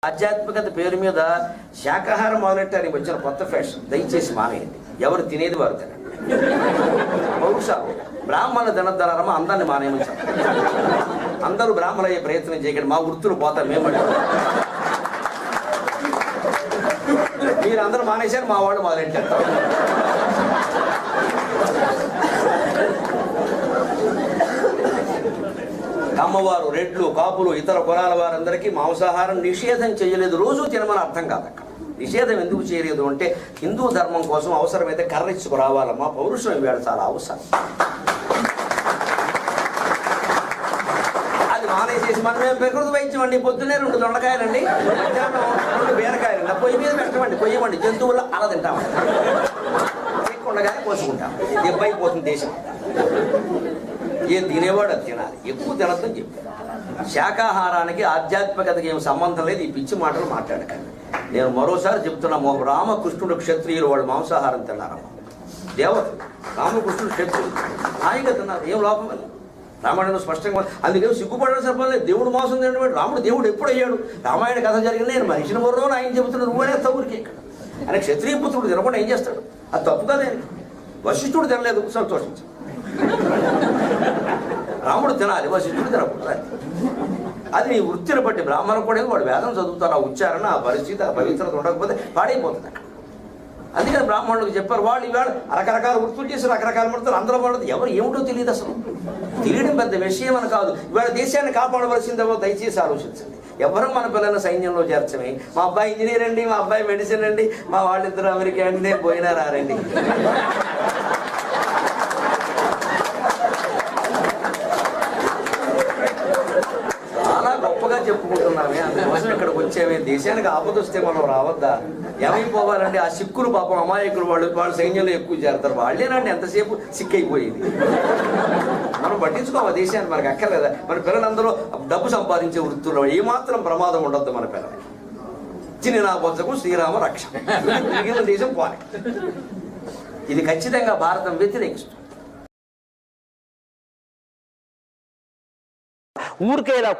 ఆధ్యాత్మికత పేరు మీద శాకాహారం మొదలెట్టానికి వచ్చిన కొత్త ఫ్యాషన్ దయచేసి మానేయండి. ఎవరు తినేది వారు తినండి. పౌరుషాలు బ్రాహ్మణుల ధనధనరమ అందరిని మానేయమని చెప్పాలి. అందరూ బ్రాహ్మణులు అయ్యే ప్రయత్నం చేయకండి. మా వృత్తులు పోతారు. మేము మీరు అందరూ మానేశారు, మా వాళ్ళు మొదలెట్టారు. కమ్మవారు, రెడ్లు, కాపులు, ఇతర కులాల వారందరికీ మాంసాహారం నిషేధం చేయలేదు. రోజు తినమని అర్థం కాదు. అక్కడ నిషేధం ఎందుకు చేయలేదు అంటే హిందూ ధర్మం కోసం అవసరమైతే కర్రెచ్చుకు రావాలమ్మా. పౌరుషం ఇవాళ చాలా అవసరం. అది మానేసేసి మనమే ప్రకృతి వైద్యం అండి. పొద్దున్నే 2 దొండకాయలండి, మధ్యాహ్నం 2 బీరకాయలండి. పొయ్యి మీద పెట్టమండి, పొయ్యమండి. జంతువుల్లో అలా తింటామండి. ఉండగానే పోసుకుంటాం. దెబ్బైపోతుంది దేశం. ఏం తినేవాడు అది తినాలి, ఎక్కువ తినద్దని చెప్పారు. శాకాహారానికి ఆధ్యాత్మికతకి ఏం సంబంధం లేదు. ఈ పిచ్చి మాటలు మాట్లాడకండి. నేను మరోసారి చెప్తున్నా, రామకృష్ణుడు క్షత్రియులు, వాళ్ళు మాంసాహారం తిన్నారమ్మా. దేవతలు రామకృష్ణుడు క్షత్రియులు హాయిగా తిన్నారు. ఏం లోపం అని రామాయణంలో స్పష్టంగా. అందుకే సిగ్గుపడాల్సిన పని లేదు. దేవుడు మాంసం తినడం, రాముడు దేవుడు ఎప్పుడు అయ్యాడు? రామాయణ కథ జరిగింది. నేను మనిషిని బుర్రలో ఆయన చెబుతున్నాడు. నువ్వనే తగురికి ఇక్కడ ఆయన క్షత్రియ పుత్రుడు తినకుండా ఏం చేస్తాడు? అది తప్పు కదే. వశిష్ఠుడు తినలేదు, సంతోషించు. రాముడు తినాలి, వశిష్ఠుడు తినకూడదు. అది నీ వృత్తిని బట్టి. బ్రాహ్మణం కూడా వాడు వేదం చదువుతారు. ఆ ఉచ్చారణ, ఆ పరిస్థితి, ఆ పవిత్రత ఉండకపోతే పాడైపోతుంది అక్కడ. అందుకని బ్రాహ్మణులకు చెప్పారు. వాళ్ళు ఇవాళ రకరకాల వృత్తులు చేసి రకరకాల పడతారు. అందరూ పడదు. ఎవరు ఏమిటో తెలియదు. అసలు తెలియడం పెద్ద విషయం అని కాదు. ఇవాళ దేశాన్ని కాపాడవలసిందేమో దయచేసి ఆలోచించండి. ఎవరు మన పిల్లల సైన్యంలో చేర్చమే. మా అబ్బాయి ఇంజనీర్ అండి, మా అబ్బాయి మెడిసిన్ అండి, మా వాళ్ళిద్దరు అమెరికా అండి, పోయినా రారండి. చాలా గొప్పగా చెప్పుకుంటున్నామే, అందుకోసం ఇక్కడికి వచ్చేమే. దేశానికి ఆపద వస్తే మనం రావద్దా? ఏమైపోవాలండి? ఆ సిక్కులు పాపం అమాయకులు, వాళ్ళు సైన్యంలో ఎక్కువ చేరతారు. వాళ్ళేనండి ఎంతసేపు సిక్కైపోయేది. మనం పట్టించుకోవాలి దేశాన్ని. మనకు అక్కర్లేదా? మన పిల్లలందరూ డబ్బు సంపాదించే వృత్తుల్లో ఏమాత్రం ప్రమాదం ఉండొద్దు మన పిల్లలకి. చిన్న నా బొచ్చకు శ్రీరామ రక్ష. మిగిలిన దేశం పోలే. ఇది ఖచ్చితంగా భారతం వ్యతిరేకిస్తుంది. ఊరికే ఇలా